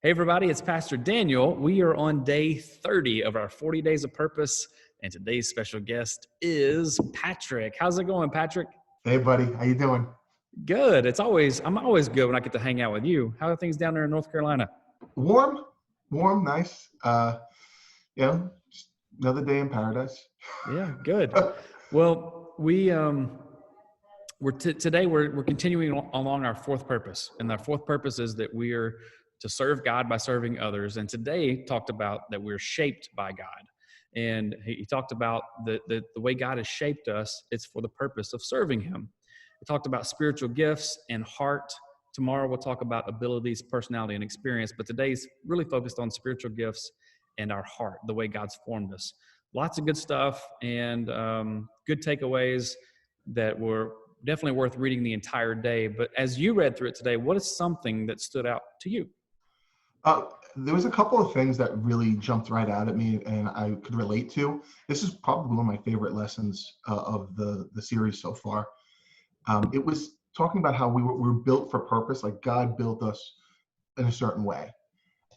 Hey, everybody, it's Pastor Daniel. We are on day 30 of our 40 Days of Purpose, and today's special guest is Patrick. How's it going, Patrick? Hey, buddy. How you doing? Good. I'm always good when I get to hang out with you. How are things down there in North Carolina? Warm, nice. Just another day in paradise. Yeah, good. Well, today we're continuing along our fourth purpose, and our fourth purpose is that we are to serve God by serving others. And today talked about that we're shaped by God, and he talked about the way God has shaped us. It's for the purpose of serving Him. We talked about spiritual gifts and heart. Tomorrow we'll talk about abilities, personality, and experience. But today's really focused on spiritual gifts and our heart, the way God's formed us. Lots of good stuff and good takeaways that were definitely worth reading the entire day. But as you read through it today, what is something that stood out to you? There was a couple of things that really jumped right out at me and I could relate to. This is probably one of my favorite lessons of the series so far. It was talking about how we were built for purpose, like God built us in a certain way.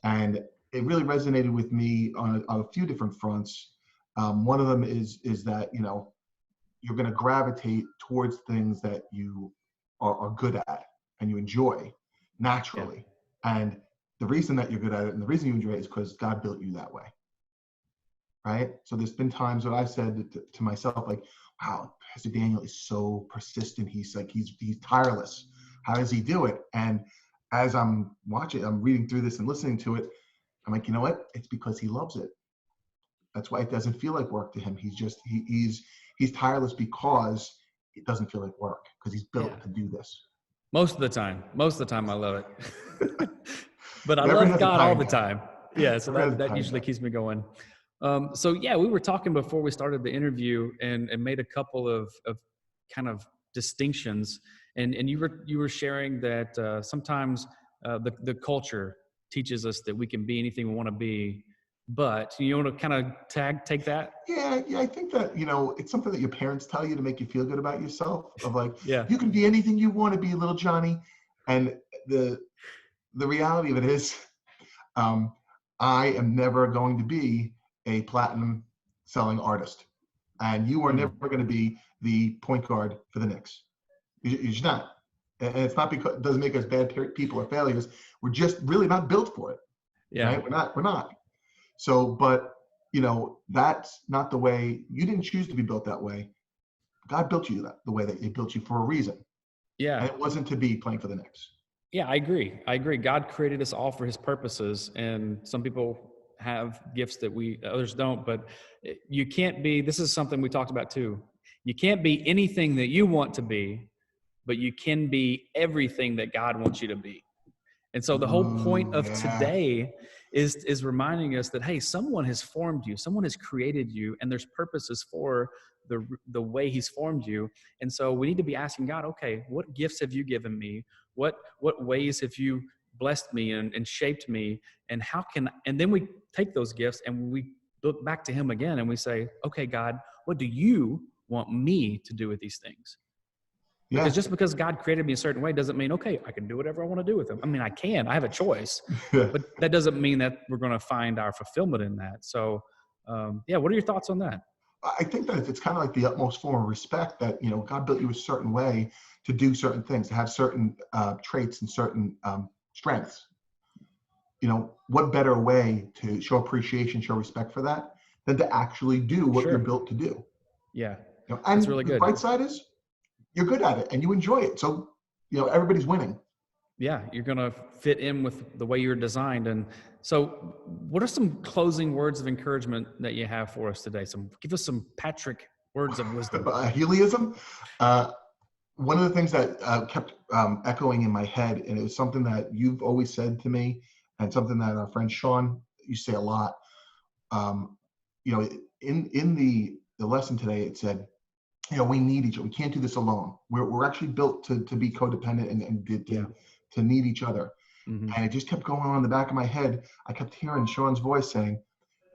And it really resonated with me on a few different fronts. One of them is that, you're going to gravitate towards things that you are good at and you enjoy naturally. Yeah. And the reason that you're good at it and the reason you enjoy it is because God built you that way. Right? So there's been times when I've said to myself, like, wow, Pastor Daniel is so persistent. He's tireless. How does he do it? And as I'm reading through this and listening to it, I'm like, you know what? It's because he loves it. That's why it doesn't feel like work to him. He's tireless because it doesn't feel like work because he's built to do this. Most of the time I love it. But I love God all the time. Yeah, so that usually keeps me going. We were talking before we started the interview and made a couple of kind of distinctions. And you were sharing that sometimes the culture teaches us that we can be anything we want to be. But you want to kind of take that? Yeah, I think that, it's something that your parents tell you to make you feel good about yourself of like, yeah, you can be anything you want to be, little Johnny. And the reality of it is, I am never going to be a platinum selling artist. And you are never going to be the point guard for the Knicks. You're just not. And it's not because it doesn't make us bad people or failures. We're just really not built for it. Yeah. Right? We're not. So, but, that's not the way. You didn't choose to be built that way. God built you the way that He built you for a reason. Yeah. And it wasn't to be playing for the Knicks. Yeah, I agree. God created us all for His purposes. And some people have gifts that others don't, but you can't be, this is something we talked about too. You can't be anything that you want to be, but you can be everything that God wants you to be. And so the whole point of today is reminding us that, hey, someone has formed you, someone has created you, and there's purposes for the way He's formed you. And so we need to be asking God, okay, what gifts have you given me? What ways have you blessed me and shaped me? And then we take those gifts and we look back to Him again and we say, okay, God, what do you want me to do with these things? Because just because God created me a certain way doesn't mean, okay, I can do whatever I want to do with them. I mean, I have a choice, but that doesn't mean that we're going to find our fulfillment in that. So, what are your thoughts on that? I think that it's kind of like the utmost form of respect that, God built you a certain way to do certain things, to have certain traits and certain strengths. What better way to show appreciation, show respect for that than to actually do what you're built to do? Yeah. And that's really good. The bright side is, you're good at it and you enjoy it. So, everybody's winning. Yeah, you're going to fit in with the way you're designed. And so what are some closing words of encouragement that you have for us today? Give us some Patrick words of wisdom. Heliism. One of the things that kept echoing in my head, and it was something that you've always said to me and something that our friend Sean used to say a lot. In the lesson today, it said, we need each other. We can't do this alone. We're actually built to be codependent and to need each other. Mm-hmm. And it just kept going on in the back of my head. I kept hearing Sean's voice saying,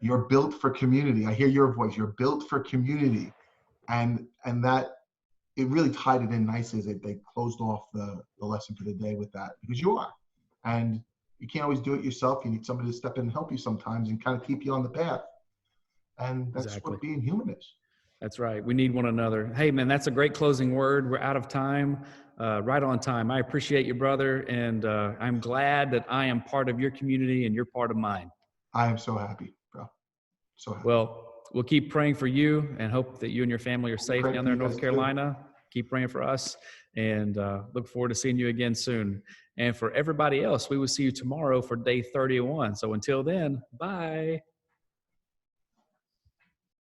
you're built for community. I hear your voice. You're built for community. And that it really tied it in nicely as they closed off the lesson for the day with that, because you are. And You can't always do it yourself. You need somebody to step in and help you sometimes and kind of keep you on the path. And that's Exactly. what being human is. That's right. We need one another. Hey, man, that's a great closing word. We're out of time, right on time. I appreciate you, brother. And I'm glad that I am part of your community and you're part of mine. I am so happy, bro. So happy. Well, we'll keep praying for you and hope that you and your family are We'll be safe praying down for there you in North guys too. Carolina. Keep praying for us and look forward to seeing you again soon. And for everybody else, we will see you tomorrow for day 31. So until then, bye.